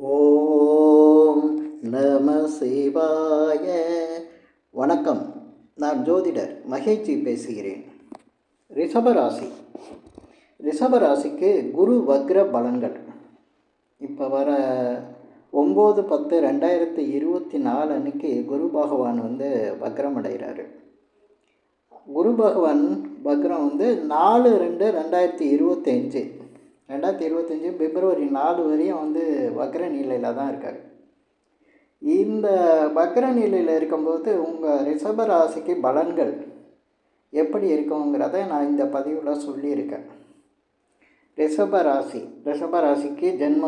ஓம் நம சிவாய. வணக்கம். நான் ஜோதிடர் மகேஜி பேசுகிறேன். ரிஷபராசி. ரிஷபராசிக்கு குரு வக்ர பலன்கள். இப்போ வர 9/10/2024 அன்னைக்கு குரு பகவான் வக்ரம் அடைகிறாரு. குரு பகவான் வக்ரம் 4/2/2025 பிப்ரவரி 4 வரையும் வக்ர நிலையில் தான் இருக்கார். இந்த வக்ர நிலையில் இருக்கும்போது உங்கள் ரிஷபராசிக்கு பலன்கள் எப்படி இருக்குங்கிறத நான் இந்த பதிவில் சொல்லியிருக்கேன். ரிஷபராசிக்கு ஜென்ம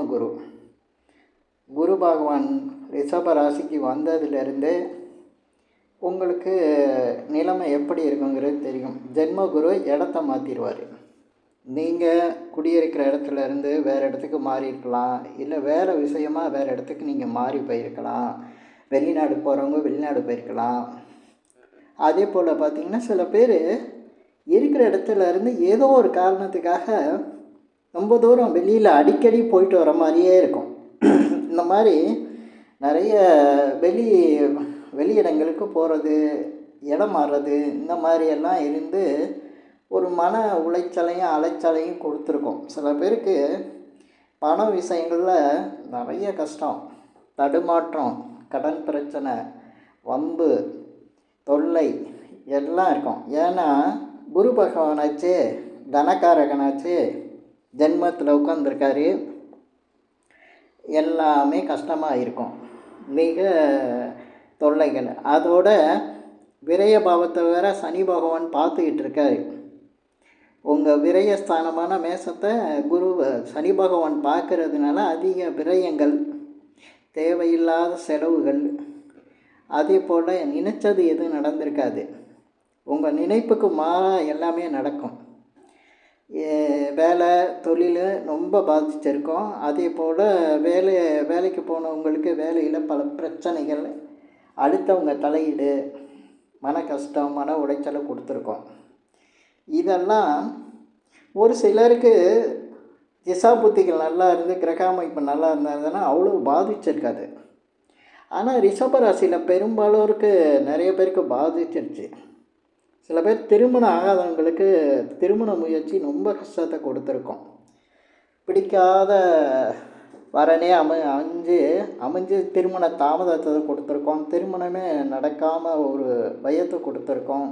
குரு பகவான் ரிஷபராசிக்கு வந்ததுலேருந்தே உங்களுக்கு நிலைமை எப்படி இருக்குங்கிறது தெரியும். ஜென்ம குரு இடத்த மாற்றிடுவார். நீங்கள் குடியிருக்கிற இடத்துல இருந்து வேறு இடத்துக்கு மாறி இருக்கலாம், இல்லை வேறு விஷயமாக வேறு இடத்துக்கு நீங்கள் மாறி போயிருக்கலாம். வெளிநாடு போகிறவங்க வெளிநாடு போயிருக்கலாம். அதே போல் பார்த்திங்கன்னா சில பேர் இருக்கிற இடத்துல இருந்து ஏதோ ஒரு காரணத்துக்காக ரொம்ப தூரம் வெளியில் அடிக்கடி போயிட்டு வர மாதிரியே இருக்கும். இந்த மாதிரி நிறைய வெளியிடங்களுக்கு போகிறது, இடம் மாறுறது, இந்த மாதிரியெல்லாம் இருந்து ஒரு மன அலைச்சலையும் கொடுத்துருக்கோம். சில பேருக்கு பண விஷயங்களில் நிறைய கஷ்டம், தடுமாற்றம், கடன் பிரச்சனை, வம்பு, தொல்லை எல்லாம் இருக்கும். ஏன்னா குரு பகவானாச்சே, தனக்காரகனாச்சே ஜென்மத்தில் உட்காந்துருக்காரு. எல்லாமே கஷ்டமாக இருக்கும், மிக தொல்லைகள். அதோட விரய பாவத்தை வேற சனி பகவான் பார்த்துக்கிட்டு இருக்காரு. உங்கள் விரயஸ்தானமான மேசத்தை சனி பகவான் பார்க்கறதுனால அதிக விரயங்கள், தேவையில்லாத செலவுகள், அதே போல் நினைச்சது எதுவும் நடந்திருக்காது. உங்கள் நினைப்புக்கு மாறாக எல்லாமே நடக்கும். வேலை தொழில் ரொம்ப பாதிச்சிருக்கோம். அதே போல் வேலைக்கு போனவங்களுக்கு வேலையில் பல பிரச்சனைகள், அடுத்தவங்க தலையீடு, மன கஷ்டம், மன உளைச்சலை கொடுத்துருக்கோம். இதெல்லாம் ஒரு சிலருக்கு திசா புத்திகள் நல்லா இருந்து கிரக அமைப்பு நல்லா இருந்ததுன்னா அவ்வளோ பாதிச்சிருக்காது. ஆனால் ரிஷபராசியில் பெரும்பாலோருக்கு நிறைய பேருக்கு பாதிச்சிருச்சு. சில பேர் திருமணம் ஆகாதவங்களுக்கு திருமண முயற்சி ரொம்ப கஷ்டத்தை கொடுத்துருக்கோம். பிடிக்காத வரனே அமைஞ்சு திருமண தாமதத்தை கொடுத்துருக்கோம். திருமணமே நடக்காமல் ஒரு பயத்தை கொடுத்துருக்கோம்.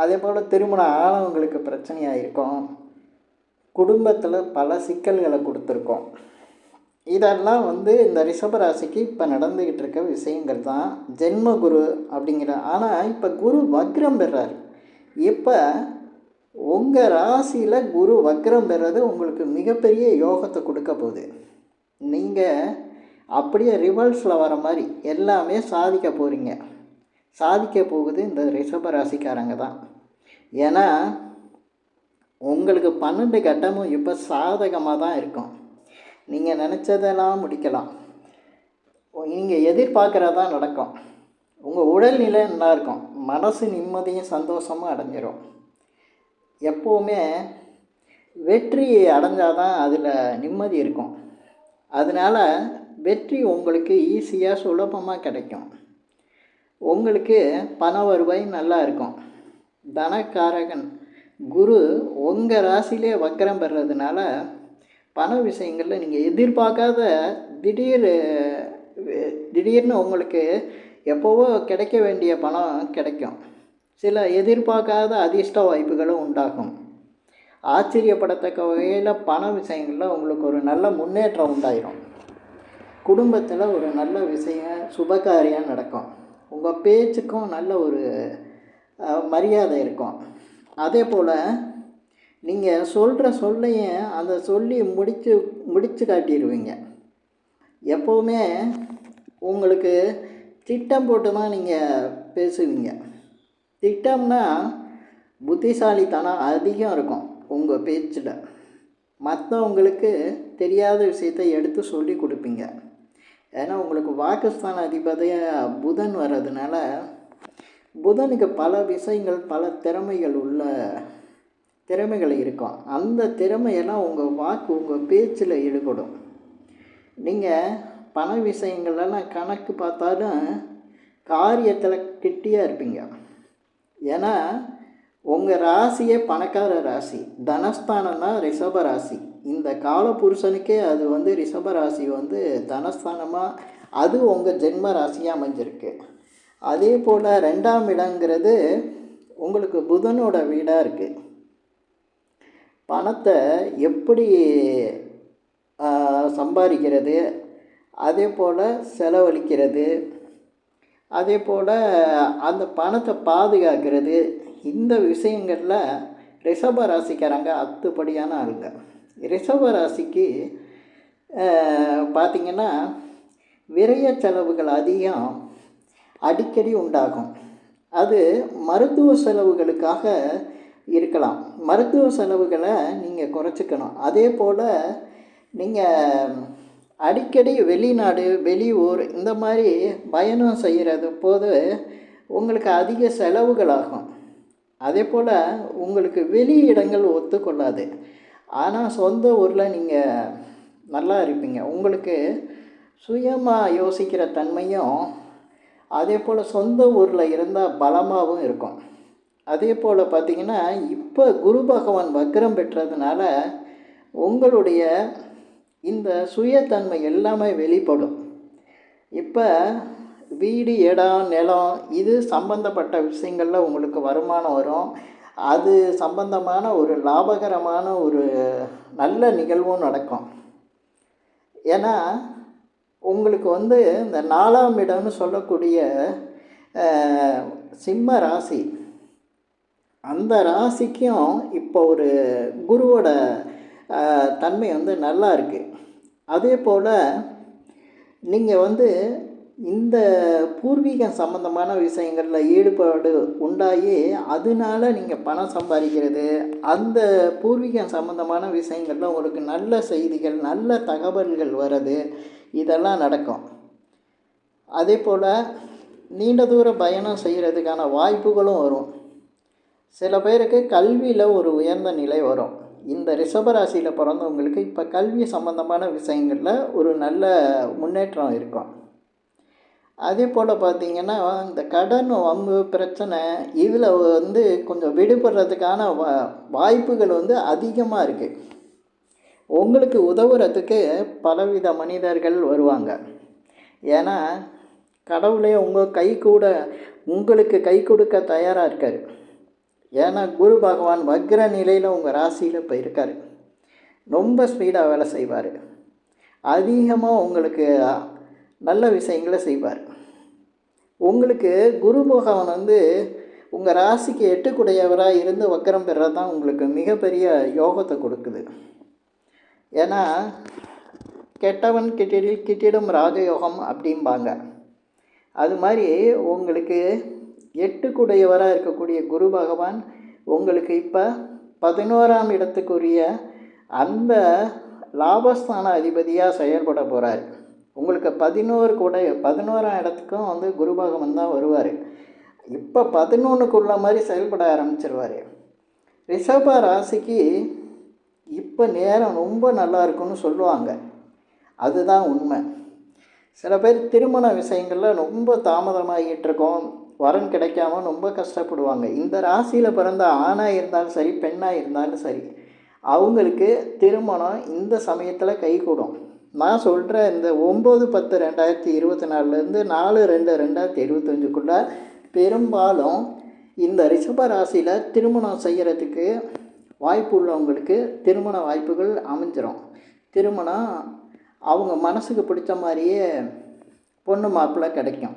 அதே போல் திருமணம் ஆனவங்களுக்கு பிரச்சனையாக இருக்கும். குடும்பத்தில் பல சிக்கல்களை கொடுத்துருக்கோம். இதெல்லாம் இந்த ரிஷபராசிக்கு இப்போ நடந்துக்கிட்டு இருக்க விஷயங்கள் தான். ஜென்ம குரு அப்படிங்கிற. ஆனால் இப்போ குரு வக்ரம் பெறார். இப்போ உங்கள் ராசியில் குரு வக்ரம் பெறது உங்களுக்கு மிகப்பெரிய யோகத்தை கொடுக்க போகுது. நீங்கள் அப்படியே ரிவர்ஸில் வர மாதிரி எல்லாமே சாதிக்க போகிறீங்க. சாதிக்க போகுது இந்த ரிஷபராசிக்காரங்க தான். ஏன்னா உங்களுக்கு 12 கட்டமும் இப்போ சாதகமாக தான் இருக்கும். நீங்கள் நினச்சதெல்லாம் முடிக்கலாம். நீங்கள் எதிர்பார்க்குறதான் நடக்கும். உங்கள் உடல்நிலை நல்லா இருக்கும். மனசு நிம்மதியும் சந்தோஷமும் அடைஞ்சிரும். எப்போவுமே வெற்றி அடைஞ்சால் தான் அதில் நிம்மதி இருக்கும். அதனால் வெற்றி உங்களுக்கு ஈஸியாக சுலபமாக கிடைக்கும். உங்களுக்கு பண வருவாய் நல்லா இருக்கும். தனக்காரகன் குரு உங்கள் ராசியிலே வக்ரம் பெறதுனால பண விஷயங்களில் நீங்கள் எதிர்பார்க்காத திடீர்னு உங்களுக்கு எப்போவோ கிடைக்க வேண்டிய பணம் கிடைக்கும். சில எதிர்பார்க்காத அதிர்ஷ்ட வாய்ப்புகளும் உண்டாகும். ஆச்சரியப்படத்தக்க வகையில் பண விஷயங்களில் உங்களுக்கு ஒரு நல்ல முன்னேற்றம் உண்டாயிரும். குடும்பத்தில் ஒரு நல்ல விஷயம், சுபகாரியம் நடக்கும். உங்கள் பேச்சுக்கும் நல்ல ஒரு மரியாதை இருக்கும். அதே போல் நீங்கள் சொல்கிற சொல்லையும் அதை சொல்லி முடித்து காட்டிடுவீங்க. எப்போவுமே உங்களுக்கு திட்டம் போட்டு தான் நீங்கள் பேசுவீங்க. திட்டம்னா புத்திசாலித்தனம் அதிகம் இருக்கும் உங்கள் பேச்சில். மற்றவங்களுக்கு தெரியாத விஷயத்தை எடுத்து சொல்லி கொடுப்பீங்க. ஏன்னா உங்களுக்கு வாக்குஸ்தான அதிபதியாக புதன் வர்றதுனால புதனுக்கு பல விஷயங்கள், பல திறமைகள் இருக்கும். அந்த திறமையெல்லாம் உங்கள் பேச்சில் ஈடுபடும். நீங்கள் பண விஷயங்கள்லாம் கணக்கு பார்த்தாலும் காரியத்தில் கிட்டியாக இருப்பீங்க. ஏன்னா உங்கள் ராசியே பணக்கார ராசி. தனஸ்தானம் தான் ரிஷப ராசி. இந்த காலபுருஷனுக்கே அது வந்து ரிஷப ராசி வந்து தனஸ்தானமாக அது உங்கள் ஜென்ம ராசியாக அமைஞ்சிருக்கு. அதே போல் 2ஆம் இடங்கிறது உங்களுக்கு புதனோட வீடாக இருக்குது. பணத்தை எப்படி சம்பாதிக்கிறது, அதே போல் செலவழிக்கிறது, அதே போல் அந்த பணத்தை பாதுகாக்கிறது, இந்த விஷயங்களில் ரிஷப ராசிக்காரங்க அத்துப்படியான ஆளுங்க. ரிஷப ராசிக்கு பார்த்திங்கன்னா விரய செலவுகள் அதிகம் அடிக்கடி உண்டாகும். அது மருத்துவ செலவுகளுக்காக இருக்கலாம். மருத்துவ செலவுகளை நீங்கள் குறைச்சிக்கணும். அதே போல் நீங்கள் அடிக்கடி வெளிநாடு வெளியூர் இந்த மாதிரி பயணம் செய்கிறது போது உங்களுக்கு அதிக செலவுகள் ஆகும். அதே போல் உங்களுக்கு வெளி இடங்கள் ஒத்துக்கொள்ளாது. ஆனால் சொந்த ஊரில் நீங்கள் நல்லா இருப்பீங்க. உங்களுக்கு சுயமாக யோசிக்கிற தன்மையும் அதே போல் சொந்த ஊரில் இருந்தால் பலமாகவும் இருக்கும். அதே போல் பார்த்திங்கன்னா இப்போ குரு பகவான் வக்ரம் பெற்றதுனால உங்களுடைய இந்த சுயத்தன்மை எல்லாமே வெளிப்படும். இப்போ வீடு, இடம், நிலம் இது சம்பந்தப்பட்ட விஷயங்களில் உங்களுக்கு வருமானம் வரும். அது சம்பந்தமான ஒரு லாபகரமான ஒரு நல்ல நிகழ்வும் நடக்கும். ஏன்னா உங்களுக்கு வந்து இந்த 4ஆம் இடம்னு சொல்லக்கூடிய சிம்ம ராசி, அந்த ராசிக்கும் இப்போ ஒரு குருவோட தன்மை வந்து நல்லா இருக்குது. அதே போல் நீங்கள் வந்து இந்த பூர்வீகம் சம்பந்தமான விஷயங்களில் ஈடுபாடு உண்டாகி அதனால நீங்கள் பணம் சம்பாதிக்கிறது, அந்த பூர்வீகம் சம்பந்தமான விஷயங்களில் உங்களுக்கு நல்ல செய்திகள், நல்ல தகவல்கள் வர்றது, இதெல்லாம் நடக்கும். அதே போல் நீண்ட தூர பயணம் செய்கிறதுக்கான வாய்ப்புகளும் வரும். சில பேருக்கு கல்வியில் ஒரு உயர்ந்த நிலை வரும். இந்த ரிஷபராசியில் பிறந்தவங்களுக்கு இப்போ கல்வி சம்பந்தமான விஷயங்களில் ஒரு நல்ல முன்னேற்றம் இருக்கும். அதே போல் பார்த்திங்கன்னா இந்த கடன், வம்பு, பிரச்சனை இதில் வந்து கொஞ்சம் விடுபடுறதுக்கான வாய்ப்புகள் வந்து அதிகமாக இருக்குது. உங்களுக்கு உதவுறதுக்கு பலவித மனிதர்கள் வருவாங்க. ஏன்னா கடவுளே உங்களுக்கு கை கொடுக்க தயாராக இருக்கார். ஏன்னா குரு பகவான் வக்ர நிலையில் உங்கள் ராசியில் இப்போ இருக்கார். ரொம்ப ஸ்பீடாக வேலை செய்வார். அதிகமாக உங்களுக்கு நல்ல விஷயங்களை செய்வார். உங்களுக்கு குரு பகவான் வந்து உங்கள் ராசிக்கு 8 இருந்து வக்ரம் பெறது தான் உங்களுக்கு மிகப்பெரிய யோகத்தை கொடுக்குது. ஏன்னா கெட்டவன் கிட்டிடும் ராஜயோகம் அப்படிம்பாங்க. அது மாதிரி உங்களுக்கு 8 இருக்கக்கூடிய குரு பகவான் உங்களுக்கு இப்போ 11ஆம் இடத்துக்குரிய அந்த லாபஸ்தான அதிபதியாக செயல்பட போகிறார். உங்களுக்கு 11ஆம் இடத்துக்கும் வந்து குரு பகவான் தான் வருவார். இப்போ 11க்குள்ள மாதிரி செயல்பட ஆரம்பிச்சிருவார். ரிஷப ராசிக்கு இப்போ நேரம் ரொம்ப நல்லா இருக்குன்னு சொல்லுவாங்க. அதுதான் உண்மை. சில பேர் திருமண விஷயங்களில் ரொம்ப தாமதமாகிட்டு இருக்கோம், வரன் கிடைக்காம ரொம்ப கஷ்டப்படுவாங்க. இந்த ராசியில் பிறந்த ஆணாக இருந்தாலும் சரி, பெண்ணாக இருந்தாலும் சரி, அவங்களுக்கு திருமணம் இந்த சமயத்தில் கைகூடும். நான் சொல்கிற இந்த 9/10/2024 4/2/2025 பெரும்பாலும் இந்த ரிஷப ராசியில் திருமணம் செய்கிறதுக்கு வாய்ப்பு உள்ளவங்களுக்கு திருமண வாய்ப்புகள் அமைஞ்சிரும். திருமணம் அவங்க மனசுக்கு பிடிச்ச மாதிரியே பொண்ணு மாப்பிள்ளை கிடைக்கும்.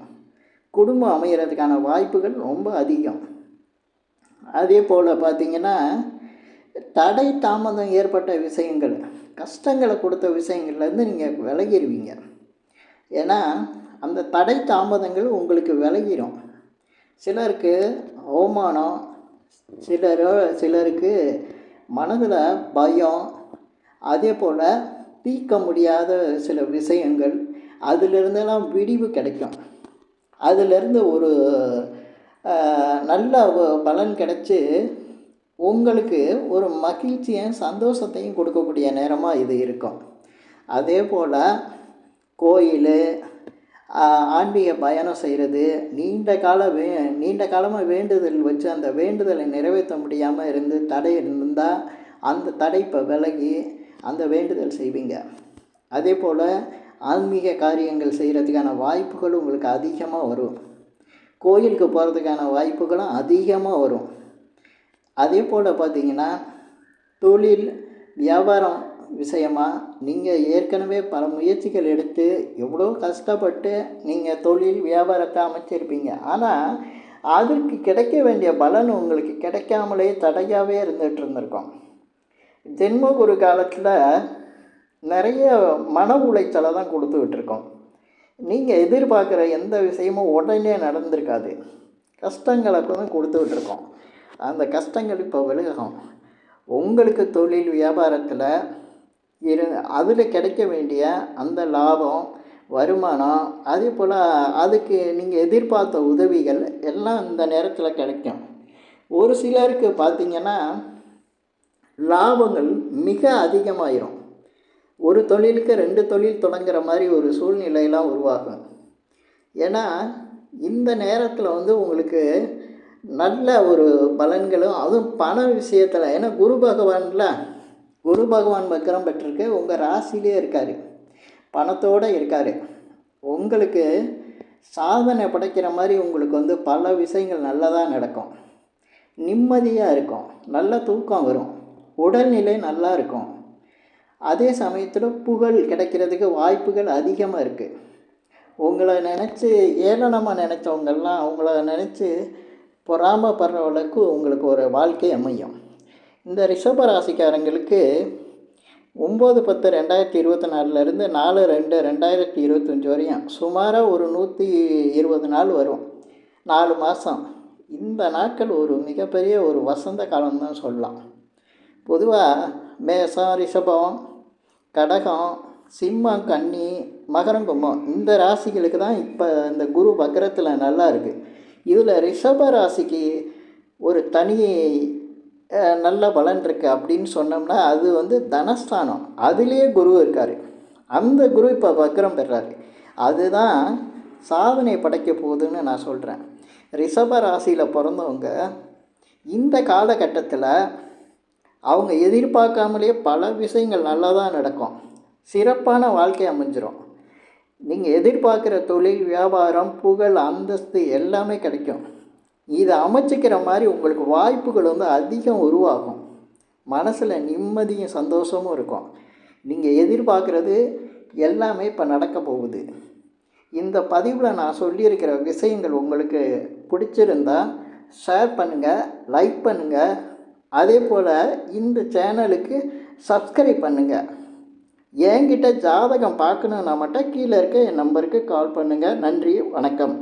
குடும்பம் அமைகிறதுக்கான வாய்ப்புகள் ரொம்ப அதிகம். அதே போல் பார்த்திங்கன்னா தடை தாமதம் ஏற்பட்ட விஷயங்கள், கஷ்டங்களை கொடுத்த விஷயங்கள்லேருந்து நீங்கள் விலகிடுவீங்க. ஏன்னா அந்த தடை தாமதங்கள் உங்களுக்கு விலகிடும். சிலருக்கு அவமானம், சிலருக்கு மனதில் பயம், அதே போல் தீர்க்க முடியாத சில விஷயங்கள், அதிலிருந்தெல்லாம் விடிவு கிடைக்கும். அதிலிருந்து ஒரு நல்ல பலன் கிடைச்சி உங்களுக்கு ஒரு மகிழ்ச்சியும் சந்தோஷத்தையும் கொடுக்கக்கூடிய நேரமாக இது இருக்கும். அதே போல் கோயில், ஆன்மீக பயணம் செய்கிறது, நீண்ட காலமாக வேண்டுதல் வச்சு அந்த வேண்டுதலை நிறைவேற்ற முடியாமல் தடை இருந்தால் அந்த தடை இப்போ விலகி அந்த வேண்டுதல் செய்வீங்க. அதே போல் ஆன்மீக காரியங்கள் செய்கிறதுக்கான வாய்ப்புகளும் உங்களுக்கு அதிகமாக வரும். கோயிலுக்கு போகிறதுக்கான வாய்ப்புகளும் அதிகமாக வரும். அதே போல் பார்த்திங்கன்னா தொழில் வியாபாரம் விஷயமாக நீங்கள் ஏற்கனவே பல முயற்சிகள் எடுத்து எவ்வளோ கஷ்டப்பட்டு நீங்கள் தொழில் வியாபாரத்தை அமைச்சிருப்பீங்க. ஆனால் அதற்கு கிடைக்க வேண்டிய பலன் உங்களுக்கு கிடைக்காமலே தடையாகவே இருந்துகிட்டு ஜென்மகுரு காலத்தில் நிறைய மன உளைச்சலை தான் கொடுத்துக்கிட்டுருக்கோம். நீங்கள் எதிர்பார்க்குற எந்த விஷயமும் உடனே நடந்திருக்காது. கஷ்டங்களை தான் கொடுத்துக்கிட்டுருக்கோம். அந்த கஷ்டங்கள் இப்போ விலகும். உங்களுக்கு தொழில் வியாபாரத்தில் அதில் கிடைக்க வேண்டிய அந்த லாபம், வருமானம், அதே போல் அதுக்கு நீங்கள் எதிர்பார்த்த உதவிகள் எல்லாம் இந்த நேரத்தில் கிடைக்கும். ஒரு சிலருக்கு பார்த்திங்கன்னா லாபங்கள் மிக அதிகமாயிரும். ஒரு தொழிலுக்கு 2 தொழில் தொடங்குற மாதிரி ஒரு சூழ்நிலையெல்லாம் உருவாகும். ஏன்னா இந்த நேரத்தில் உங்களுக்கு நல்ல ஒரு பலன்களும், அதுவும் பண விஷயத்தில், ஏன்னா குரு பகவான் வக்ரம் பெற்றிருக்கு, உங்கள் ராசியிலே இருக்கார், பணத்தோடு இருக்கார். உங்களுக்கு சாதனை படைக்கிற மாதிரி உங்களுக்கு பல விஷயங்கள் நல்லதாக நடக்கும். நிம்மதியாக இருக்கும், நல்ல தூக்கம் வரும், உடல்நிலை நல்லா இருக்கும். அதே சமயத்தில் புகழ் கிடைக்கிறதுக்கு வாய்ப்புகள் அதிகமாக இருக்குது. உங்களை நினச்சி ஏளனமாக நினச்சவங்கெல்லாம் உங்களை நினச்சி பொறாமப்படுற அளவுக்கு உங்களுக்கு ஒரு வாழ்க்கை அமையும். இந்த ரிஷப ராசிக்காரங்களுக்கு 9/10/2024 4/2/2025 வரையும் சுமாராக ஒரு 120 நாள் வரும். 4 மாதம். இந்த நாட்கள் ஒரு மிகப்பெரிய ஒரு வசந்த காலம்தான் சொல்லலாம். பொதுவாக மேஷம், ரிஷபம், கடகம், சிம்மம், கன்னி, மகரம், கும்பம் இந்த ராசிகளுக்கு தான் இப்போ இந்த குரு வக்ரத்தில் நல்லா இருக்குது. இதில் ரிஷப ராசிக்கு ஒரு தனி நல்ல பலன் இருக்குது அப்படின்னு சொன்னோம்னா அது தனஸ்தானம். அதுலேயே குரு இருக்கார். அந்த குரு இப்போ வக்ரம் பெறாரு. அதுதான் சாதனை படைக்க போகுதுன்னு நான் சொல்கிறேன். ரிஷப ராசியில் பிறந்தவங்க இந்த காலகட்டத்தில் அவங்க எதிர்பார்க்காமலே பல விஷயங்கள் நல்லதாக நடக்கும். சிறப்பான வாழ்க்கை அமைஞ்சிரும். நீங்கள் எதிர்பார்க்குற தொழில், வியாபாரம், புகழ், அந்தஸ்து எல்லாமே கிடைக்கும். இதை அமைச்சிக்கிற மாதிரி உங்களுக்கு வாய்ப்புகள் அதிகம் உருவாகும். மனசில் நிம்மதியும் சந்தோஷமும் இருக்கும். நீங்கள் எதிர்பார்க்குறது எல்லாமே இப்போ நடக்க போகுது. இந்த பதிவில் நான் சொல்லியிருக்கிற விஷயங்கள் உங்களுக்கு பிடிச்சிருந்தா ஷேர் பண்ணுங்கள், லைக் பண்ணுங்கள். அதே போல் இந்த சேனலுக்கு சப்ஸ்கிரைப் பண்ணுங்கள். என்கிட்ட ஜாதகம் பார்க்கணுன்னா மட்டும் கீழே இருக்க என் நம்பருக்கு கால் பண்ணுங்கள். நன்றி, வணக்கம்.